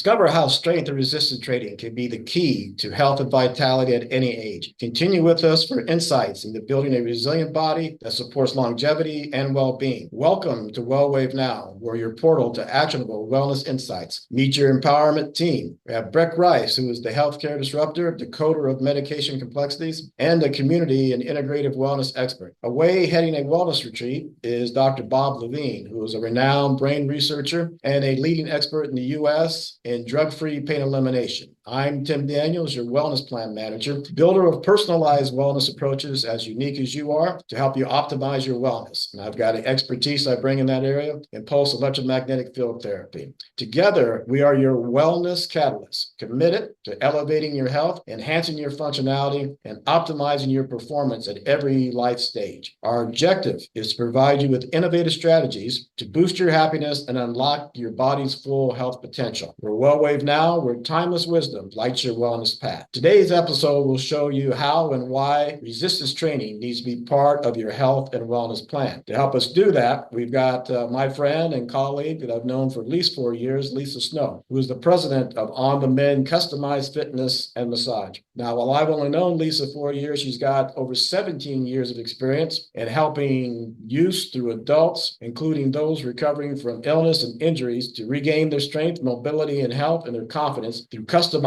Discover how strength and resistance training can be the key to health and vitality at any age. Continue with us for insights into building a resilient body that supports longevity and well-being. Welcome to WellWave Now, where your portal to actionable wellness insights. Meet your empowerment team. We have Breck Rice, who is the healthcare disruptor, decoder of medication complexities, and a community and integrative wellness expert. Away heading a wellness retreat is Dr. Bob Levine, who is a renowned brain researcher and a leading expert in the U.S. in drug-free pain elimination. I'm Tim Daniels, your wellness plan manager, builder of personalized wellness approaches as unique as you are to help you optimize your wellness. And I've got an expertise I bring in that area in pulse electromagnetic field therapy. Together, we are your wellness catalyst, committed to elevating your health, enhancing your functionality, and optimizing your performance at every life stage. Our objective is to provide you with innovative strategies to boost your happiness and unlock your body's full health potential. We're WellWave Now, where timeless wisdom lights your wellness path. Today's episode will show you how and why resistance training needs to be part of your health and wellness plan. To help us do that, we've got my friend and colleague that I've known for at least 4 years, Lisa Snow, who is the president of On the Mend Customized Fitness and Massage. Now, while I've only known Lisa 4 years, she's got over 17 years of experience in helping youth through adults, including those recovering from illness and injuries, to regain their strength, mobility, and health and their confidence through customized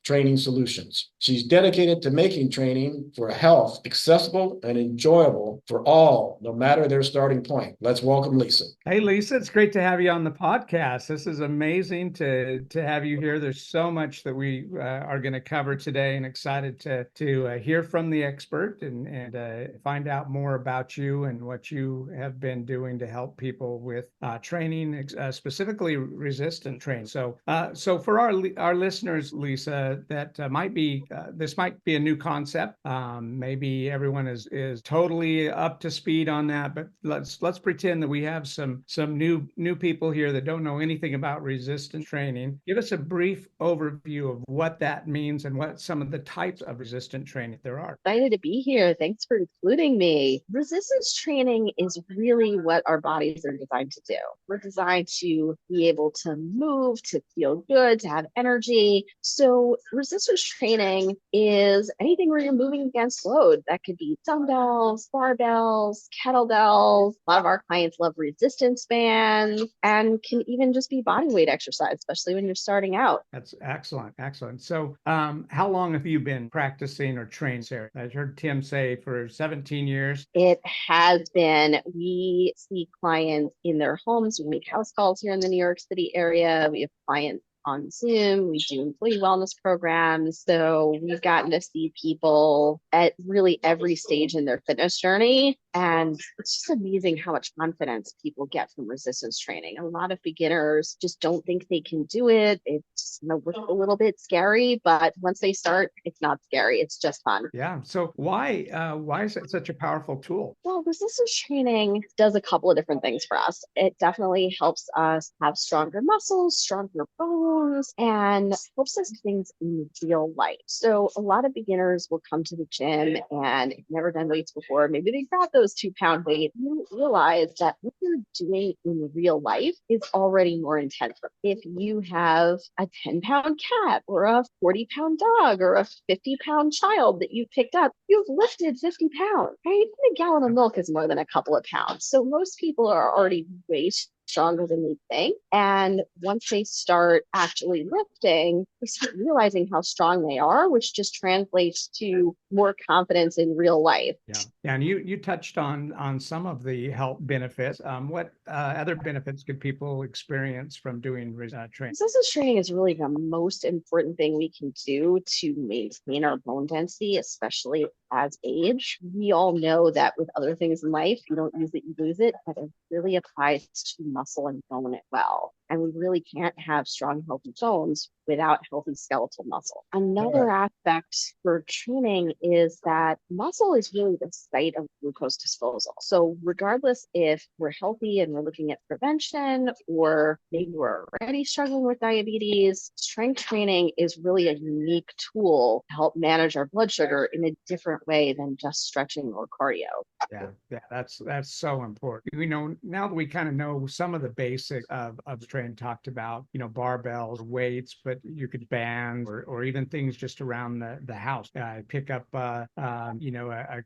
training solutions. She's dedicated to making training for health accessible and enjoyable for all, no matter their starting point. Let's welcome Lisa. Hey, Lisa, it's great to have you on the podcast. This is amazing to have you here. There's so much that we are going to cover today, and excited to hear from the expert and find out more about you and what you have been doing to help people with training, specifically resistant training. So for our listeners, Lisa, that this might be a new concept. Maybe everyone is totally up to speed on that, but let's pretend that we have some new people here that don't know anything about resistance training. Give us a brief overview of what that means and what some of the types of resistant training there are. Excited to be here. Thanks for including me. Resistance training is really what our bodies are designed to do. We're designed to be able to move, to feel good, to have energy. So resistance training is anything where you're moving against load. That could be dumbbells, barbells, kettlebells. A lot of our clients love resistance bands, and can even just be body weight exercise, especially when you're starting out. That's excellent. So how long have you been practicing or trained, Sarah? I heard Tim say for 17 years. It has been. We see clients in their homes. We make house calls here in the New York City area. We have clients on Zoom. We do employee wellness programs. So we've gotten to see people at really every stage in their fitness journey. And it's just amazing how much confidence people get from resistance training. A lot of beginners just don't think they can do it. It's a little bit scary, but once they start, it's not scary. It's just fun. Yeah. So why is it such a powerful tool? Well, resistance training does a couple of different things for us. It definitely helps us have stronger muscles, stronger bones, and helps us do things in real life. So a lot of beginners will come to the gym and have never done weights before. Maybe they got those 2-pound weight. You realize that what you're doing in real life is already more intense. If you have a 10-pound cat or a 40-pound dog or a 50-pound child that you picked up, you've lifted 50 pounds, right? And a gallon of milk is more than a couple of pounds. So most people are already way stronger than we think. And once they start actually lifting, they start realizing how strong they are, which just translates to more confidence in real life. Yeah. And you touched on some of the health benefits. What other benefits could people experience from doing training? Resistance training is really the most important thing we can do to maintain our bone density, especially as age. We all know that with other things in life, you don't use it, you lose it, but it really applies to muscle and bone as well. And we really can't have strong, healthy bones without healthy skeletal muscle. Another aspect for training is that muscle is really the site of glucose disposal. So regardless if we're healthy and we're looking at prevention, or maybe we're already struggling with diabetes, strength training is really a unique tool to help manage our blood sugar in a different way than just stretching or cardio. Yeah, that's so important. We know now that we kind of know some some of the basics of the training. Talked about, barbells, weights, but you could bands or even things just around the house. Pick up, a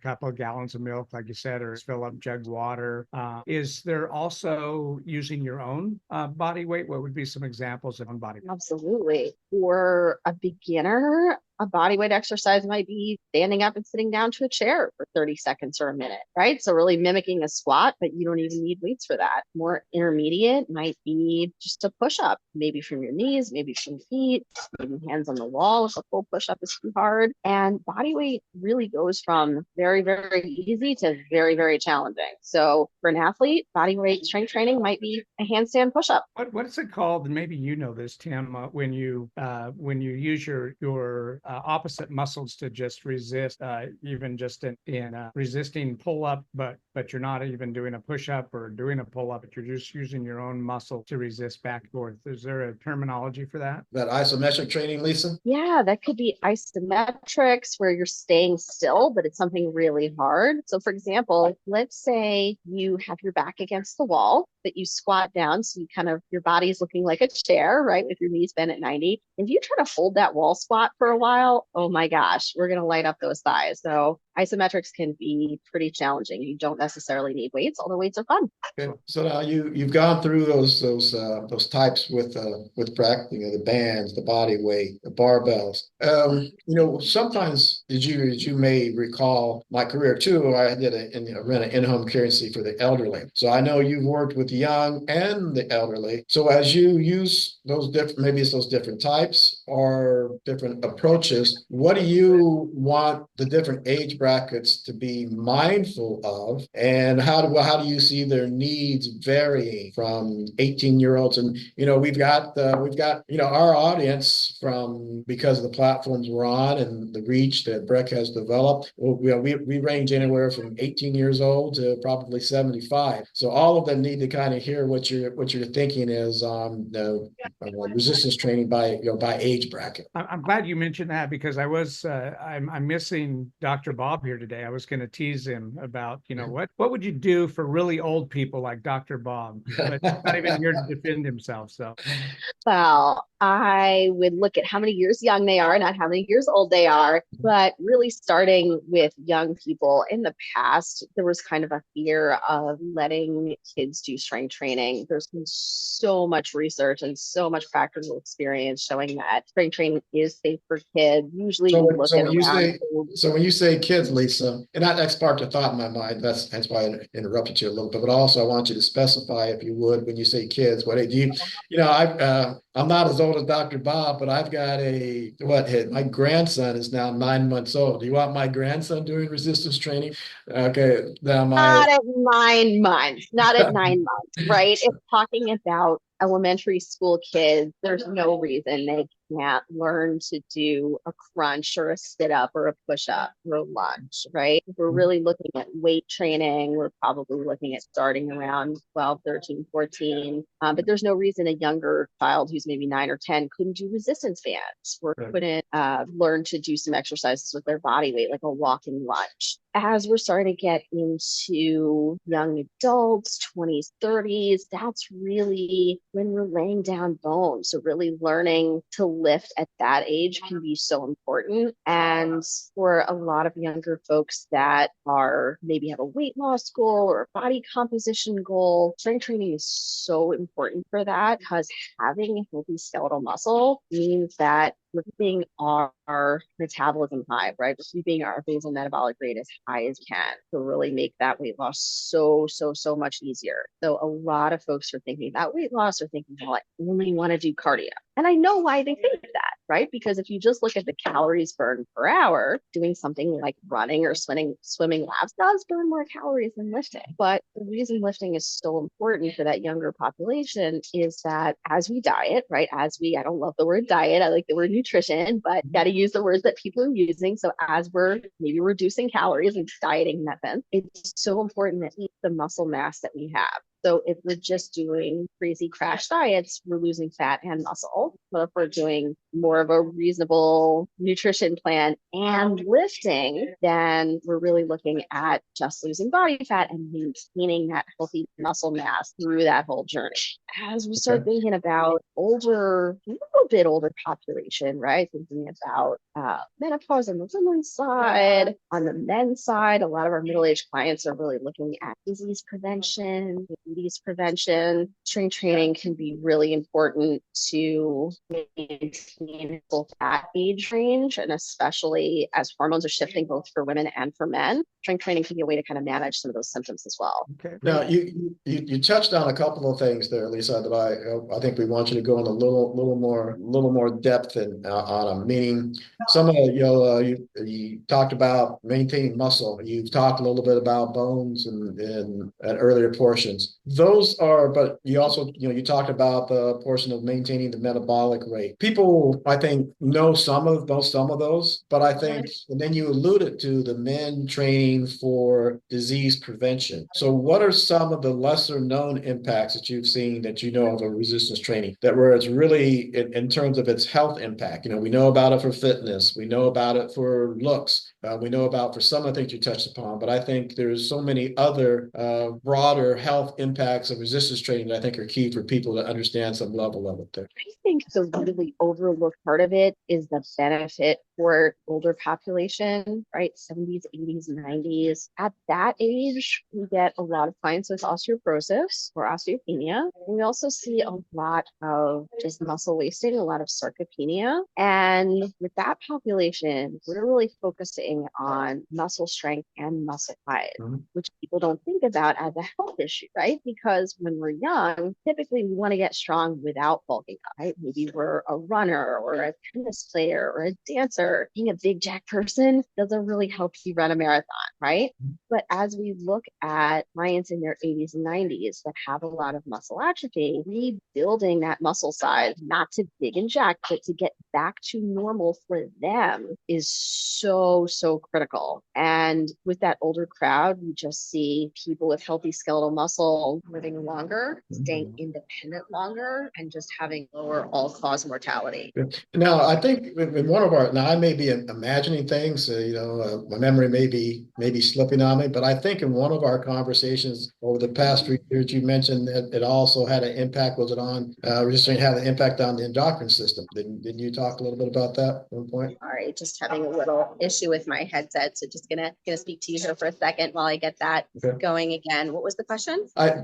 couple of gallons of milk, like you said, or fill up jug water. Is there also using your own body weight? What would be some examples of on body weight? Absolutely. For a beginner, a body weight exercise might be standing up and sitting down to a chair for 30 seconds or a minute, right? So really mimicking a squat, but you don't even need weights for that. More intermediate might be just a push-up, maybe from your knees, maybe from your feet, maybe hands on the wall if a full push-up is too hard. And body weight really goes from very, very easy to very, very challenging. So for an athlete, body weight strength training might be a handstand push-up. What is it called? And maybe you know this, Tim, when you use your opposite muscles to just resist, even just in resisting pull up, but you're not even doing a push up or doing a pull up, but you're just using your own muscle to resist back and forth. Is there a terminology for that? That isometric training, Lisa? Yeah, that could be isometrics where you're staying still, but it's something really hard. So for example, let's say you have your back against the wall, but you squat down. So you your body is looking like a chair, right? With your knees bent at 90. If you try to hold that wall squat for a while, oh my gosh, we're going to light up those thighs. So isometrics can be pretty challenging. You don't necessarily need weights, although weights are fun. Okay. So now you've gone through those types with the bands, the body weight, the barbells. Sometimes as you may recall my career too, I ran an in-home care agency for the elderly. So I know you've worked with the young and the elderly. So as you use those different types or different approaches, what do you want the different age brackets to be mindful of, and how do you see their needs varying from 18-year-olds? And we've got our audience, from because of the platforms we're on and the reach that Breck has developed. We range anywhere from 18 years old to probably 75. So all of them need to kind of hear what your thinking is on the resistance training by age bracket. I'm glad you mentioned that, because I'm missing Dr. Bob here today. I was going to tease him about, what would you do for really old people like Dr. Bob, but he's not even here to defend himself. So, well, I would look at how many years young they are, not how many years old they are, but really starting with young people. In the past, there was kind of a fear of letting kids do strength training. There's been so much research and so much practical experience showing that strength training is safe for kids. Usually, when you say kids, Lisa, and that sparked a thought in my mind. That's why I interrupted you a little bit. But also, I want you to specify, if you would, when you say kids, what age do I'm not as old as Dr. Bob, but I've got my grandson is now 9 months old. Do you want my grandson doing resistance training? Okay. Not at 9 months, not at 9 months, right? If talking about elementary school kids, there's no reason they can't learn to do a crunch or a sit up or a push up or a lunge, right? If we're really looking at weight training, we're probably looking at starting around 12, 13, 14. But there's no reason a younger child who's maybe 9 or 10 couldn't do resistance bands or couldn't learn to do some exercises with their body weight, like a walking lunge. As we're starting to get into young adults, 20s, 30s, that's really when we're laying down bones. So really learning to lift at that age can be so important. And for a lot of younger folks that are maybe have a weight loss goal or a body composition goal, strength training is so important for that, because having a healthy skeletal muscle means that we're keeping our metabolism high, right? We're keeping our basal metabolic rate as high as we can to really make that weight loss so much easier. So a lot of folks are thinking about weight loss or thinking, well, I only want to do cardio. And I know why they think that, right? Because if you just look at the calories burned per hour, doing something like running or swimming laps does burn more calories than lifting. But the reason lifting is so important for that younger population is that as we diet, right? I don't love the word diet, I like the word nutrition, but got to use the words that people are using. So as we're maybe reducing calories and dieting in that sense, it's so important that we eat the muscle mass that we have. So if we're just doing crazy crash diets, we're losing fat and muscle. But if we're doing more of a reasonable nutrition plan and lifting, then we're really looking at just losing body fat and maintaining that healthy muscle mass through that whole journey. As we start thinking about a little bit older population, right? Thinking about menopause on the women's side, on the men's side, a lot of our middle-aged clients are really looking at disease prevention, diabetes prevention. Strength training can be really important to maintain both that age range, and especially as hormones are shifting both for women and for men, strength training can be a way to kind of manage some of those symptoms as well. Okay. Now, you touched on a couple of things there, Lisa, that I think we want you to go in a little more depth on them. Meaning, some of you talked about maintaining muscle. You've talked a little bit about bones and earlier portions. Those are, but you also you talked about the portion of maintaining the metabolic rate. People, I think, know some of those, but I think, and then you alluded to the men training for disease prevention. So what are some of the lesser known impacts that you've seen that you know of resistance training, that where it's really in terms of its health impact? We know about it for fitness, we know about it for looks, we know about for some of the things you touched upon, but I think there's so many other broader health impacts of resistance training that I think are key for people to understand some level of it there. I think the really overlooked part of it is the benefit for older population, right? 70s, 80s, 90s. At that age, we get a lot of clients with osteoporosis or osteopenia. We also see a lot of just muscle wasting, a lot of sarcopenia. And with that population, we're really focusing on muscle strength and muscle height, which people don't think about as a health issue, right? Because when we're young, typically we want to get strong without bulking up, right? Maybe we're a runner or a tennis player or a dancer. Being a big jack person doesn't really help you run a marathon, right? But as we look at clients in their 80s and 90s that have a lot of muscle atrophy, rebuilding that muscle size, not to big and jack, but to get back to normal for them is so critical. And with that older crowd, we just see people with healthy skeletal muscle living longer, staying independent longer, and just having lower all-cause mortality. Now, I think in one of our, now I may be imagining things, my memory may be slipping on me, but I think in one of our conversations over the past 3 years, you mentioned that it also had an impact. Was it on resistance had an impact on the endocrine system? Didn't you talk a little bit about that at one point? All right, just having a little issue with my headset, so just gonna speak to you here for a second while I get that going again. What was the question? I'm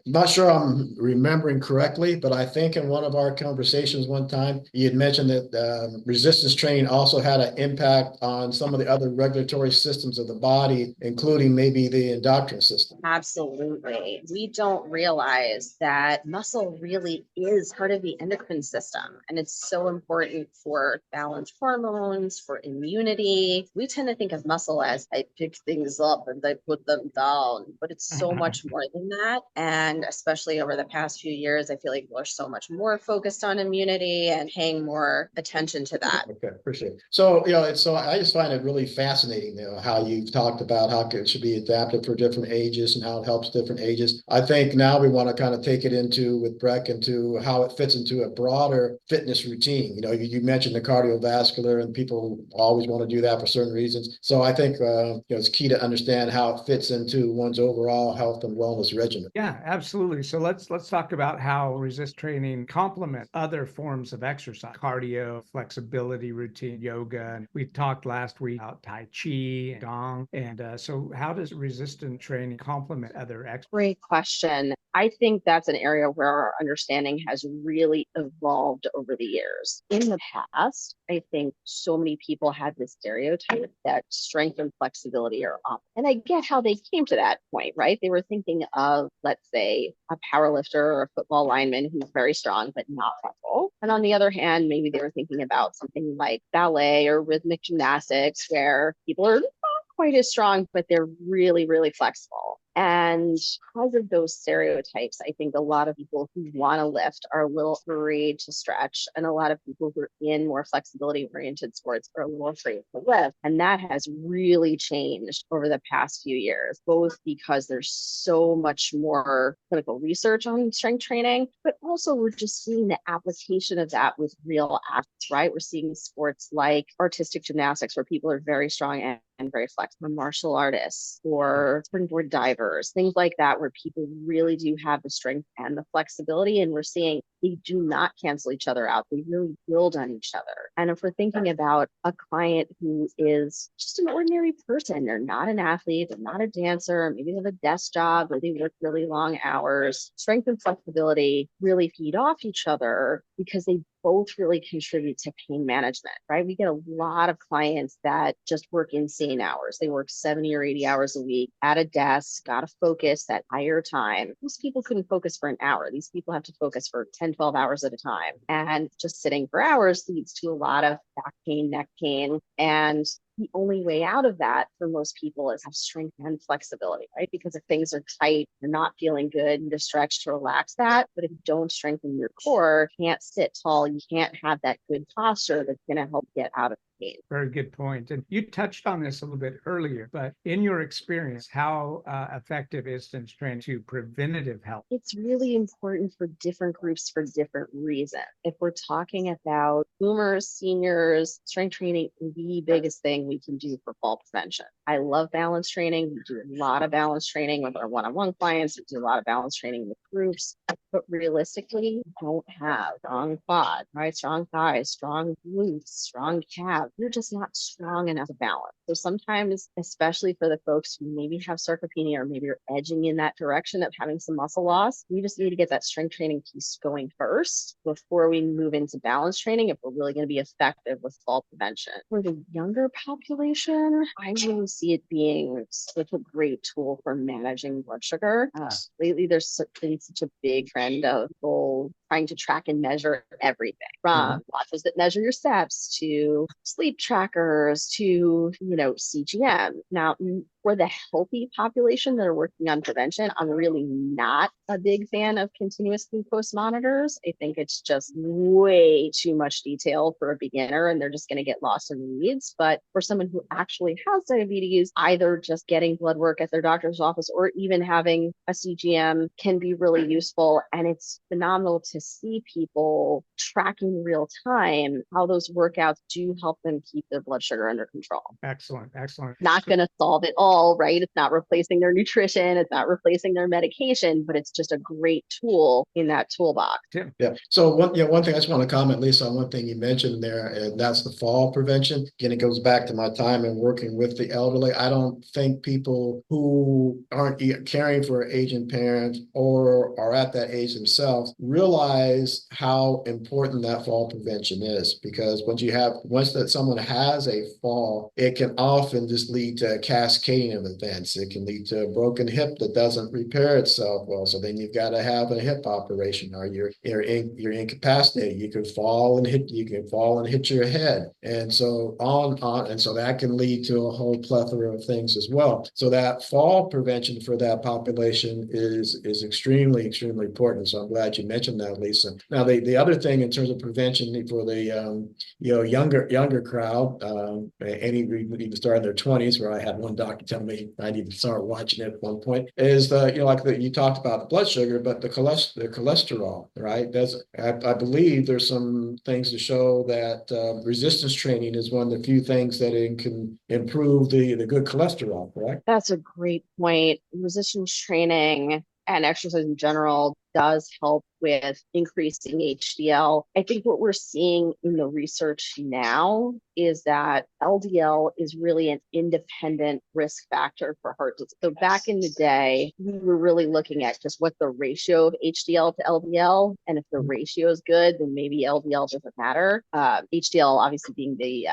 not sure I'm remembering correctly, but I think in one of our conversations one time, you had mentioned that resistance training also had an impact on some of the other regulatory systems of the body, including maybe the endocrine system. Absolutely. We don't realize that muscle really is part of the endocrine system, and it's so important for balanced hormones, for immunity. We tend to think of muscle as I pick things up and I put them down, but it's so much more than that. And especially over the past few years, I feel like we're so much more focused on immunity and paying more attention to that. Okay, appreciate it. So, so I just find it really fascinating, how you've talked about how it should be adapted for different ages and how it helps different ages. I think now we want to kind of take it with Breck into how it fits into a broader fitness routine. You mentioned the cardiovascular, and people always want to do that for certain reasons. So I think it's key to understand how it fits into one's overall health and wellness regimen. Yeah, absolutely. So let's talk about how resist training complements other forms of exercise, cardio, flexibility routine, yoga. And we talked last week about Tai Chi and Gong. And so how does resistance training complement other exercises? Great question. I think that's an area where our understanding has really evolved over the years. In the past, I think so many people had this stereotype that strength and flexibility are opposite. And I get how they came to that point, right? They were thinking of, let's say, a power lifter or a football lineman who's very strong but not flexible. And on the other hand, maybe they were thinking about something like ballet or rhythmic gymnastics, where people are not quite as strong, but they're really flexible. And because of those stereotypes, I think a lot of people who want to lift are a little afraid to stretch. And a lot of people who are in more flexibility oriented sports are a little afraid to lift. And that has really changed over the past few years, both because there's so much more clinical research on strength training, but also we're just seeing the application of that with real athletes, right? We're seeing sports like artistic gymnastics where people are very strong and very flexible, martial artists or springboard divers, things like that, where people really do have the strength and the flexibility. And we're seeing they do not cancel each other out. They really build on each other. And if we're thinking about a client who is just an ordinary person, they're not an athlete, they're not a dancer, maybe they have a desk job or they work really long hours, strength and flexibility really feed off each other because they both really contribute to pain management, right? We get a lot of clients that just work insane hours. They work 70 or 80 hours a week at a desk, got to focus that higher time. Most people couldn't focus for an hour. These people have to focus for 10, 12 hours at a time. And just sitting for hours leads to a lot of back pain, neck pain, and the only way out of that for most people is have strength and flexibility, right? Because if things are tight, you're not feeling good, you just stretch to relax that. But if you don't strengthen your core, you can't sit tall, you can't have that good posture that's going to help get out of pain. Very good point. And you touched on this a little bit earlier, but in your experience, how effective is strength training to preventative health? It's really important for different groups for different reasons. If we're talking about boomers, seniors, strength training is the biggest thing we can do for fall prevention. I love balance training. We do a lot of balance training with our one-on-one clients. We do a lot of balance training with groups. But realistically, we don't have strong quad, right? Strong thighs, strong glutes, strong calves. You're just not strong enough to balance. So sometimes, especially for the folks who maybe have sarcopenia or maybe are edging in that direction of having some muscle loss, we just need to get that strength training piece going first before we move into balance training if we're really going to be effective with fall prevention. For the younger population, I really see it being such a great tool for managing blood sugar. Lately, there's been such a big trend of people trying to track and measure everything from watches that measure your steps to sleep trackers to, CGM. Now, for the healthy population that are working on prevention, I'm really not a big fan of continuous glucose monitors. I think it's just way too much detail for a beginner and they're just going to get lost in the weeds. But for someone who actually has diabetes, either just getting blood work at their doctor's office or even having a CGM can be really useful. And it's phenomenal to see people tracking real time how those workouts do help them keep their blood sugar under control. Excellent. Not going to solve it all, right? It's not replacing their nutrition. It's not replacing their medication, but it's just a great tool in that toolbox. Tim. Yeah. So one thing I just want to comment, Lisa, on one thing you mentioned there, and that's the fall prevention. Again, it goes back to my time in working with the elderly. I don't think people who aren't caring for aging parents or are at that age themselves realize how important that fall prevention is, because once that someone has a fall, it can often just lead to a cascading of events. It can lead to a broken hip that doesn't repair itself well. So then you've got to have a hip operation, or you're incapacitated. You can fall and hit your head, and so on, and so that can lead to a whole plethora of things as well. So that fall prevention for that population is extremely, extremely important. So I'm glad you mentioned that, Lisa. Now, the other thing in terms of prevention for the younger crowd, even start in their 20s, where I had one doctor tell me I need to start watching it at one point, is you talked about the blood sugar, but the cholesterol, right? I believe there's some things to show that resistance training is one of the few things that it can improve the good cholesterol, correct? That's a great point. Resistance training and exercise in general does help with increasing HDL. I think what we're seeing in the research now is that LDL is really an independent risk factor for heart disease. So back in the day, we were really looking at just what the ratio of HDL to LDL. And if the ratio is good, then maybe LDL doesn't matter. HDL obviously being the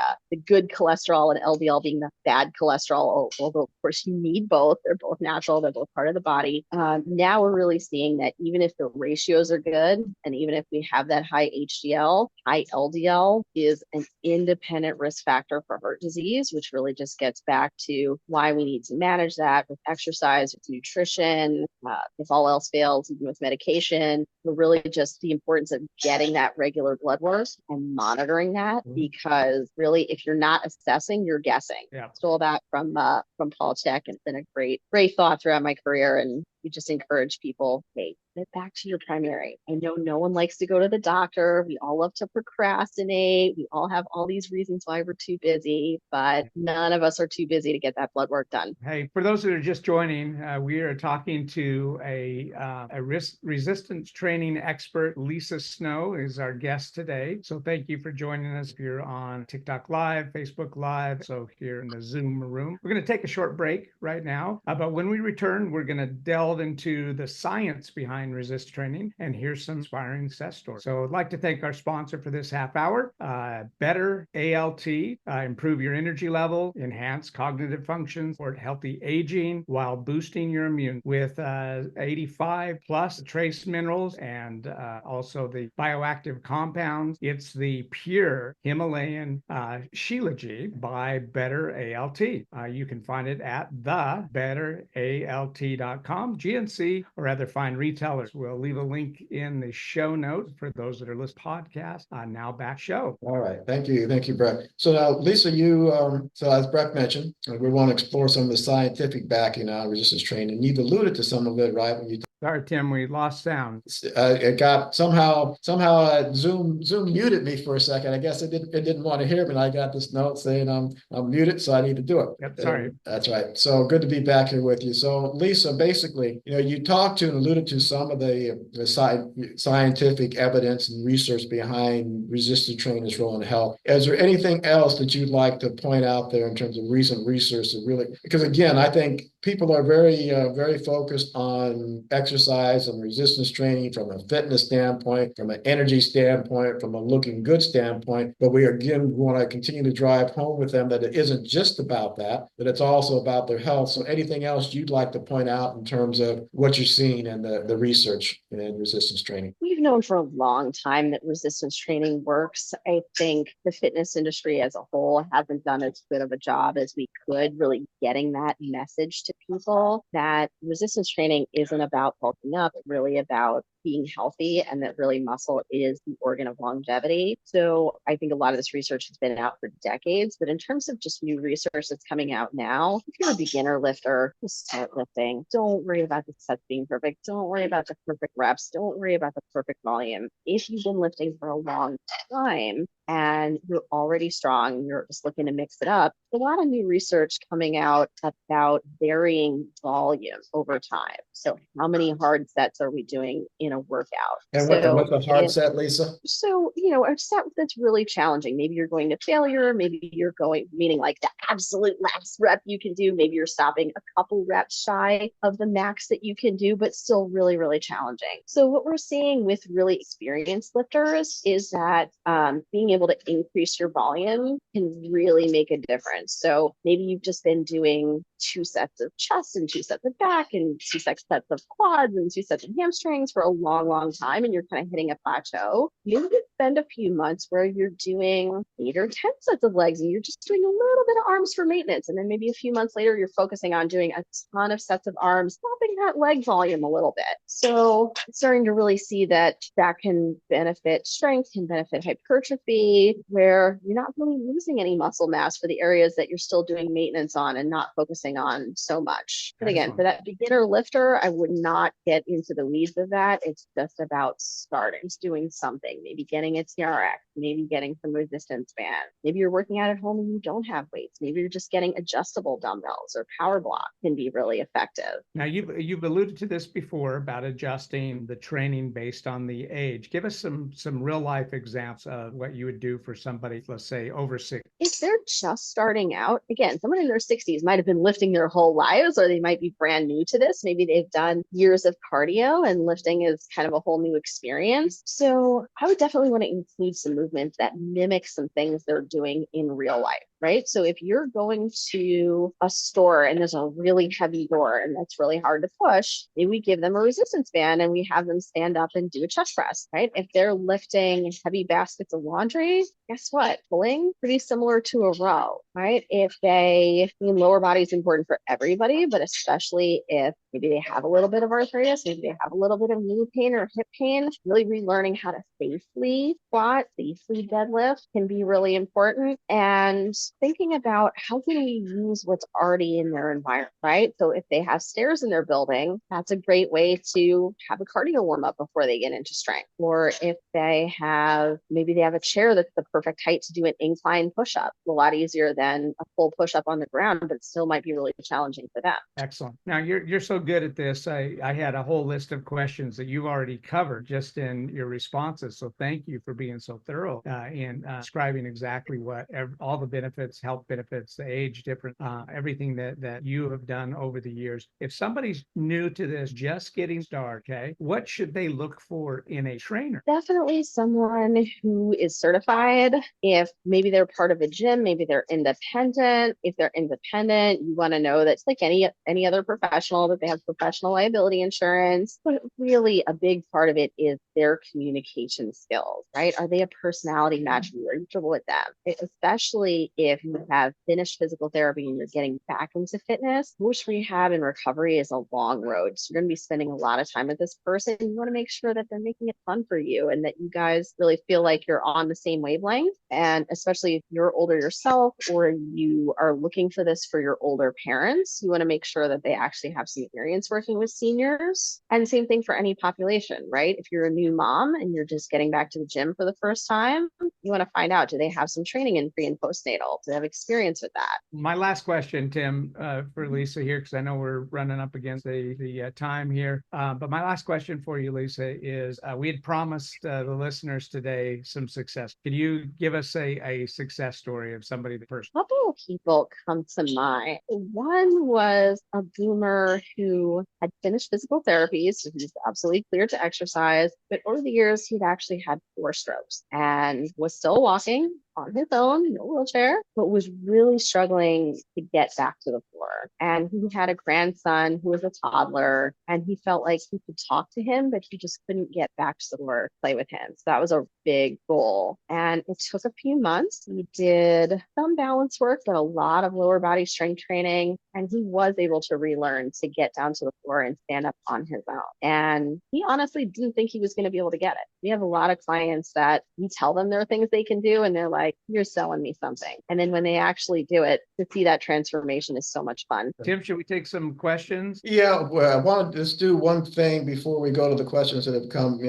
good cholesterol and LDL being the bad cholesterol, although of course you need both. They're both natural. They're both part of the body. Now we're really seeing that even if the ratios are good. And even if we have that high HDL, high LDL is an independent risk factor for heart disease, which really just gets back to why we need to manage that with exercise, with nutrition, if all else fails, even with medication. But really just the importance of getting that regular blood work and monitoring that, because really, if you're not assessing, you're guessing. Yeah. Stole that from Paul Chek, and it's been a great thought throughout my career. And we just encourage people, hey, get back to your primary. I know no one likes to go to the doctor. We all love to procrastinate. We all have all these reasons why we're too busy, but none of us are too busy to get that blood work done. Hey, for those that are just joining, we are talking to a resistance training expert. Lisa Snow is our guest today. So thank you for joining us. If you're on TikTok Live, Facebook Live, so here in the Zoom room. We're going to take a short break right now, but when we return, we're going to delve into the science behind resist training and hear some inspiring success stories. So I'd like to thank our sponsor for this half hour, Better ALT, improve your energy level, enhance cognitive functions, support healthy aging while boosting your immune with 85 plus trace minerals and also the bioactive compounds. It's the pure Himalayan Shilajit by Better ALT. You can find it at thebetteralt.com, GNC, or other fine retailers. We'll leave a link in the show notes for those that are listening to podcast. Now back show. All right. Thank you, Brett. So now, Lisa, so as Brett mentioned, we want to explore some of the scientific backing on resistance training. You've alluded to some of it, right? When you Sorry, Tim, we lost sound. It got somehow Zoom muted me for a second. I guess it didn't want to hear me. And I got this note saying I'm muted, so I need to do it. Yep, sorry. That's right. So good to be back here with you. So Lisa, basically, you talked to and alluded to some of the scientific evidence and research behind resistance training's role in health. Is there anything else that you'd like to point out there in terms of recent research that really? Because again, I think people are very focused on exercise and resistance training from a fitness standpoint, from an energy standpoint, from a looking good standpoint. But we again want to continue to drive home with them that it isn't just about that, but it's also about their health. So anything else you'd like to point out in terms of what you're seeing in the research in resistance training? We've known for a long time that resistance training works. I think the fitness industry as a whole hasn't done as good of a job as we could really getting that message to people that resistance training isn't about bulking up, it's really about being healthy, and that really muscle is the organ of longevity. So I think a lot of this research has been out for decades, but in terms of just new research that's coming out now, if you're a beginner lifter, just start lifting. Don't worry about the sets being perfect. Don't worry about the perfect reps. Don't worry about the perfect volume. If you've been lifting for a long time and you're already strong, you're just looking to mix it up, a lot of new research coming out about varying volume over time. So how many hard sets are we doing in a workout? And what's a hard set, Lisa? So, a set that's really challenging. Maybe you're going to failure. Maybe you're going, meaning like the absolute last rep you can do. Maybe you're stopping a couple reps shy of the max that you can do, but still really, really challenging. So what we're seeing with really experienced lifters is that being able to increase your volume can really make a difference. So maybe you've just been doing 2 sets of chest and 2 sets of back and 2 sets of quads and 2 sets of hamstrings for a long time, and you're kind of hitting a plateau. You could spend a few months where you're doing 8 or 10 sets of legs and you're just doing a little bit of arms for maintenance. And then maybe a few months later, you're focusing on doing a ton of sets of arms, dropping that leg volume a little bit. So starting to really see that can benefit strength, can benefit hypertrophy, where you're not really losing any muscle mass for the areas that you're still doing maintenance on and not focusing on so much. But again, for that beginner lifter, I would not get into the weeds of that. It's just about starting, just doing something, maybe getting a TRX, maybe getting some resistance band. Maybe you're working out at home and you don't have weights. Maybe you're just getting adjustable dumbbells or power block can be really effective. Now, you've alluded to this before about adjusting the training based on the age. Give us some real life examples of what you would do for somebody, let's say, over 60. If they're just starting out, again, someone in their 60s might have been lifting their whole lives, or they might be brand new to this. Maybe they've done years of cardio and lifting is is kind of a whole new experience. So I would definitely want to include some movements that mimic some things they're doing in real life, right? So if you're going to a store and there's a really heavy door and that's really hard to push, maybe we give them a resistance band and we have them stand up and do a chest press, right? If they're lifting heavy baskets of laundry, guess what? Pulling, pretty similar to a row, right? Lower body is important for everybody, but especially if maybe they have a little bit of arthritis, maybe they have a little bit of knee pain or hip pain, really relearning how to safely squat, safely deadlift can be really important. And thinking about how can we use what's already in their environment, right? So if they have stairs in their building, that's a great way to have a cardio warm up before they get into strength. Or if maybe they have a chair that's the perfect height to do an incline push up, a lot easier than a full push up on the ground, but it still might be really challenging for them. Excellent. Now you're so good at this. I had a whole list of questions that you've already covered just in your responses. So thank you for being so thorough in describing exactly what all the benefits, health benefits, the age difference, everything that you have done over the years. If somebody's new to this, just getting started, okay, what should they look for in a trainer? Definitely someone who is certified. If maybe they're part of a gym, maybe they're independent. If they're independent, you want to know that it's like any other professional, that they have professional liability insurance. But really a big part of it is their communication skills, right? Are they a personality match? Are you reachable with them? Especially if you have finished physical therapy and you're getting back into fitness. Post rehab and recovery is a long road. So you're going to be spending a lot of time with this person. You want to make sure that they're making it fun for you and that you guys really feel like you're on the same wavelength. And especially if you're older yourself or you are looking for this for your older parents, you want to make sure that they actually have some experience working with seniors. And same thing for any population, right? If you're a new mom and you're just getting back to the gym for the first time, you want to find out, do they have some training in pre and postnatal? Do they have experience with that? My last question, Tim, for Lisa here, because I know we're running up against the time here. But my last question for you, Lisa, is we had promised the listeners today some success. Can you give us a success story of somebody that first? A couple of people come to mind. One was a boomer who had finished physical therapy, so he's absolutely clear to exercise, but over the years, he'd actually had 4 strokes and was still walking on his own, no wheelchair, but was really struggling to get back to the floor. And he had a grandson who was a toddler, and he felt like he could talk to him, but he just couldn't get back to the floor, play with him. So that was a big goal. And it took a few months. He did some balance work, but a lot of lower body strength training. And he was able to relearn to get down to the floor and stand up on his own. And he honestly didn't think he was going to be able to get it. We have a lot of clients that we tell them there are things they can do, and they're like, you're selling me something. And then when they actually do it, to see that transformation is so much fun. Tim, should we take some questions? Yeah, well, I want to just do one thing before we go to the questions that have come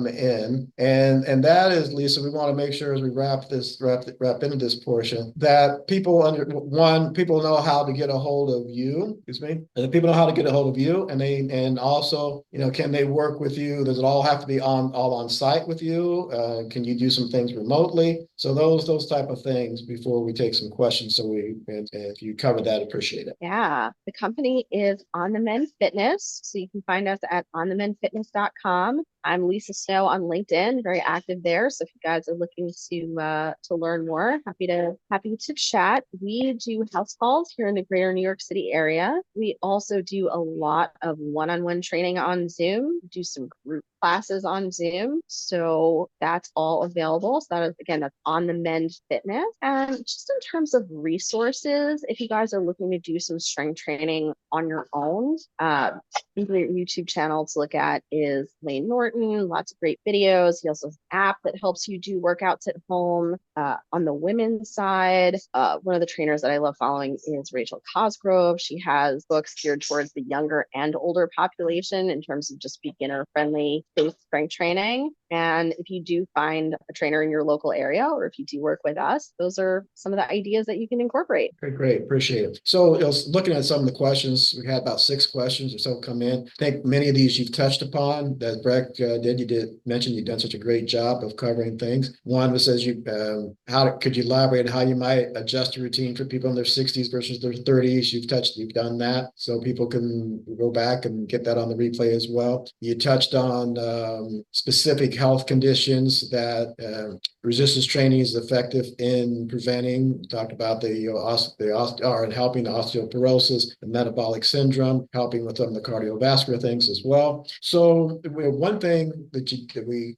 in, and that is, Lisa, we want to make sure as we wrap into this portion that people know how to get a hold of you. And people know how to get a hold of you, and also, can they work with you? Does it all have to be all on site with you? Can you do some things remotely? So those type of things before we take some questions. So if you cover that, appreciate it. Yeah, the company is On the Mend Fitness. So you can find us at onthemendfitness.com. I'm Lisa Snow on LinkedIn, very active there. So if you guys are looking to learn more, happy to chat. We do house calls here in the greater New York City area. We also do a lot of one-on-one training on Zoom, do some group classes on Zoom. So that's all available. So that is, again, that's On the Mend Fitness. And just in terms of resources, if you guys are looking to do some strength training on your own, a great YouTube channel to look at is Lane Norton. Lots of great videos. He also has an app that helps you do workouts at home. On the women's side, one of the trainers that I love following is Rachel Cosgrove. She has books geared towards the younger and older population in terms of just beginner-friendly safe strength training. And if you do find a trainer in your local area, or if you do work with us, those are some of the ideas that you can incorporate. Okay, great. Appreciate it. So looking at some of the questions, we had about 6 questions or so come in. I think many of these you've touched upon, that Brett did. You did mention you've done such a great job of covering things. One was says could you elaborate on how you might adjust a routine for people in their 60s versus their 30s? You've done that, so people can go back and get that on the replay as well. You touched on specific health conditions that resistance training is effective in preventing. Talked about the and helping the osteoporosis, the metabolic syndrome, helping with some of the cardiovascular things as well. So one thing that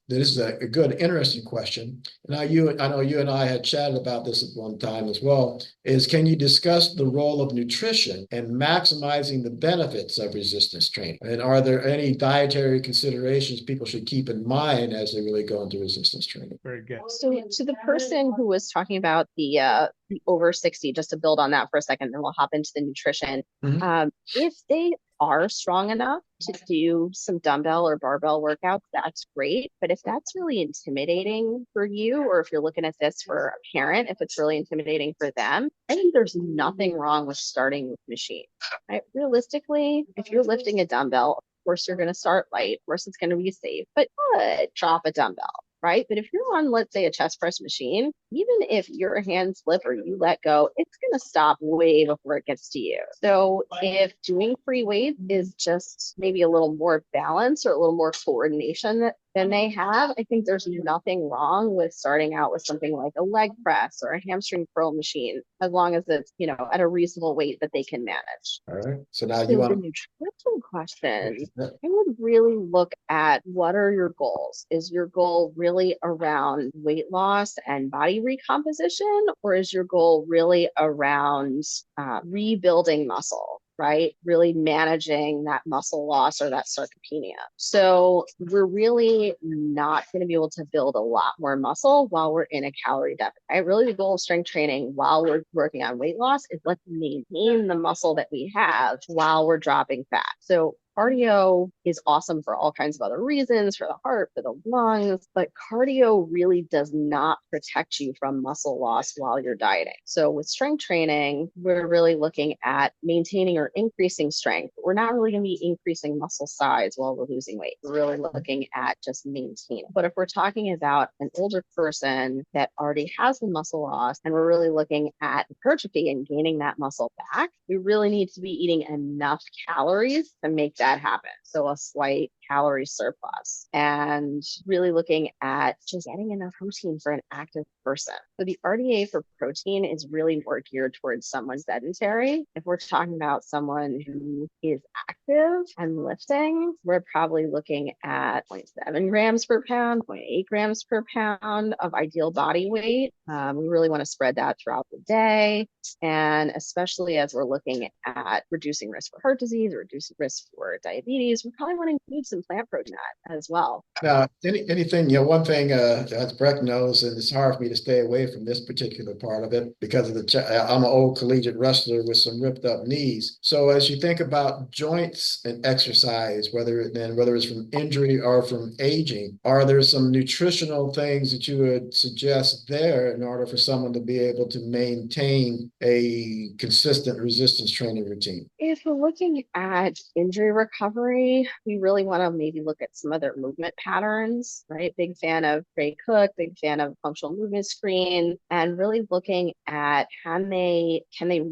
is a good, interesting question. And I know you and I had chatted about this at one time as well, is can you discuss the role of nutrition and maximizing the benefits of resistance training? And are there any dietary considerations people should keep in mind as they really go into resistance training? Very good. So to the person who was talking about the over 60, just to build on that for a second, then we'll hop into the nutrition. If they are strong enough to do some dumbbell or barbell workouts, that's great. But if that's really intimidating for you, or if you're looking at this for a parent, if it's really intimidating for them, I think there's nothing wrong with starting with machine. Right? Realistically, if you're lifting a dumbbell, of course you're going to start light. Of course it's going to be safe, but drop a dumbbell. Right? But if you're on, let's say, a chest press machine, even if your hands slip or you let go, it's going to stop way before it gets to you. So if doing free weights is just maybe a little more balance or a little more coordination than they have, I think there's nothing wrong with starting out with something like a leg press or a hamstring curl machine, as long as it's, at a reasonable weight that they can manage. All right. So now the nutrition question, I would really look at what are your goals? Is your goal really around weight loss and body recomposition, or is your goal really around rebuilding muscle? Right? Really managing that muscle loss or that sarcopenia. So we're really not going to be able to build a lot more muscle while we're in a calorie deficit. Right? Really, the goal of strength training while we're working on weight loss is let's maintain the muscle that we have while we're dropping fat. So cardio is awesome for all kinds of other reasons, for the heart, for the lungs, but cardio really does not protect you from muscle loss while you're dieting. So with strength training, we're really looking at maintaining or increasing strength. We're not really going to be increasing muscle size while we're losing weight. We're really looking at just maintaining. But if we're talking about an older person that already has the muscle loss and we're really looking at hypertrophy and gaining that muscle back, we really need to be eating enough calories to make that happen. So a slight calorie surplus and really looking at just getting enough protein for an active person. So the RDA for protein is really more geared towards someone sedentary. If we're talking about someone who is active and lifting, we're probably looking at 0.7 grams per pound, 0.8 grams per pound of ideal body weight. We really want to spread that throughout the day. And especially as we're looking at reducing risk for heart disease, reducing risk for diabetes, we probably want to include some plant protein as well. Now, anything, one thing, as Breck knows, and it's hard for me to stay away from this particular part of it because of I'm an old collegiate wrestler with some ripped up knees. So as you think about joints and exercise, whether it's from injury or from aging, are there some nutritional things that you would suggest there in order for someone to be able to maintain a consistent resistance training routine? If we're looking at injury recovery, we really want to maybe look at some other movement patterns, right? Big fan of Ray Cook, big fan of functional movement screen, and really looking at can they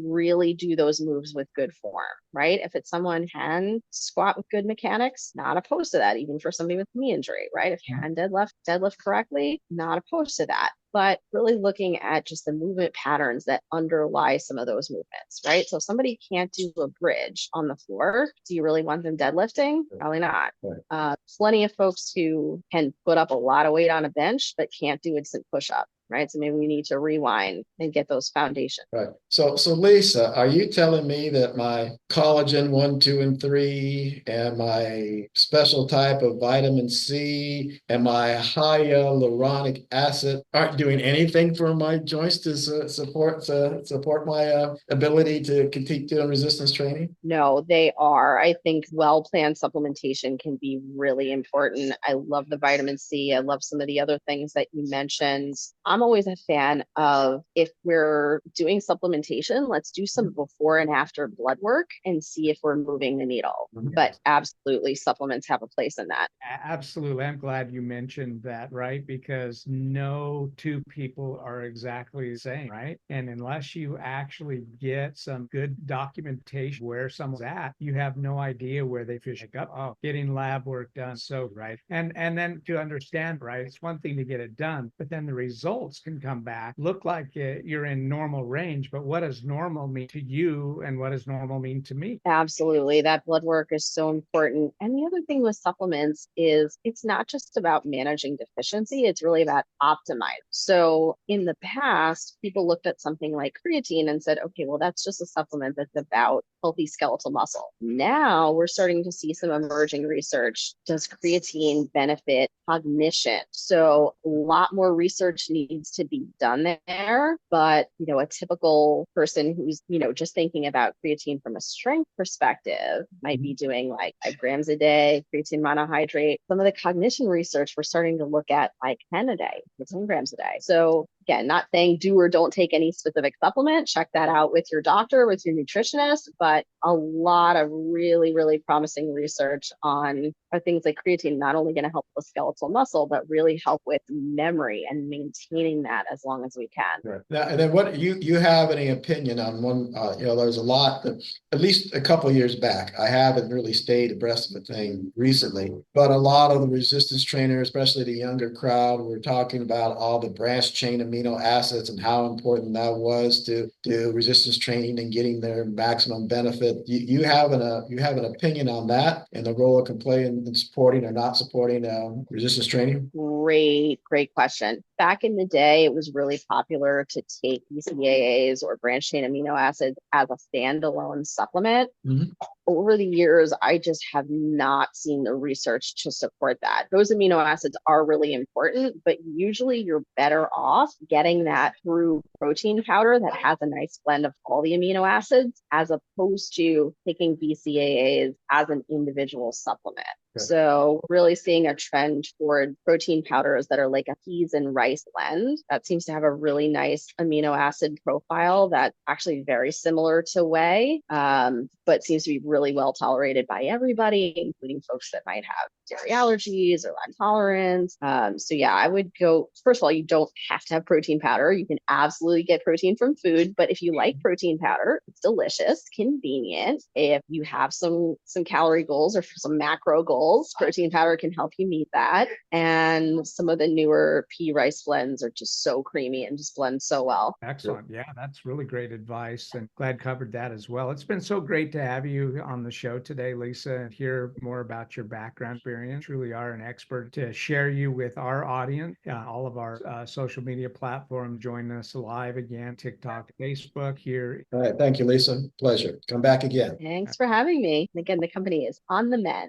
really do those moves with good form, right? If it's someone can squat with good mechanics, not opposed to that, even for somebody with knee injury, right? If can deadlift correctly, not opposed to that. But really looking at just the movement patterns that underlie some of those movements, right? So if somebody can't do a bridge on the floor, do you really want them deadlifting? Probably not. Right. Plenty of folks who can put up a lot of weight on a bench, but can't do a sit push-up. Right. So maybe we need to rewind and get those foundations. Right. So Lisa, are you telling me that my collagen 1, 2, and 3 and my special type of vitamin C and my high hyaluronic acid aren't doing anything for my joints to support my ability to continue doing resistance training? No, they are. I think well-planned supplementation can be really important. I love the vitamin C. I love some of the other things that you mentioned. I'm I'm always a fan of, if we're doing supplementation, let's do some before and after blood work and see if we're moving the needle. But absolutely, supplements have a place in that. Absolutely. I'm glad you mentioned that, right? Because no two people are exactly the same, right? And unless you actually get some good documentation where someone's at, you have no idea where they fish up. Oh, getting lab work done. So, right. And then to understand, right, it's one thing to get it done, but then the results can come back, look like you're in normal range, but what does normal mean to you and what does normal mean to me? Absolutely. That blood work is so important. And the other thing with supplements is it's not just about managing deficiency, it's really about optimizing. So in the past, people looked at something like creatine and said, okay, well, that's just a supplement that's about healthy skeletal muscle. Now we're starting to see some emerging research. Does creatine benefit cognition? So a lot more research needs to be done there. But, a typical person who's, just thinking about creatine from a strength perspective might be doing like 5 grams a day, creatine monohydrate. Some of the cognition research, we're starting to look at like 10 a day, 10 grams a day. So again, not saying do or don't take any specific supplement. Check that out with your doctor, with your nutritionist, but a lot of really, really promising research on are things like creatine not only going to help with skeletal muscle, but really help with memory and maintaining that as long as we can. Right. Now, and then what you have any opinion on one, there's a lot that, at least a couple of years back, I haven't really stayed abreast of the thing recently, but a lot of the resistance trainers, especially the younger crowd, were talking about all the branched chain amino acids and how important that was to resistance training and getting their maximum benefit. You have an opinion on that and the role it can play in supporting or not supporting resistance training? Great question. Back in the day, it was really popular to take BCAAs or branched chain amino acids as a standalone supplement. Mm-hmm. Over the years, I just have not seen the research to support that. Those amino acids are really important, but usually you're better off getting that through protein powder that has a nice blend of all the amino acids, as opposed to taking BCAAs as an individual supplement. Okay. So really seeing a trend toward protein powders that are like a peas and rice blend that seems to have a really nice amino acid profile that's actually very similar to whey, but seems to be really well tolerated by everybody, including folks that might have dairy allergies or intolerance. So yeah, I would go, first of all, you don't have to have protein powder. You can absolutely get protein from food, but if you like protein powder, it's delicious, convenient. If you have some calorie goals or some macro goals, protein powder can help you meet that. And some of the newer pea rice blends are just so creamy and just blend so well. Excellent. Yeah, that's really great advice, and glad covered that as well. It's been so great to have you on the show today, Lisa, and hear more about your background experience. Truly are an expert to share you with our audience. All of our social media platforms. Join us live again, TikTok, Facebook here. All right. Thank you, Lisa. Pleasure. Come back again. Thanks for having me. Again, the company is On the Mend.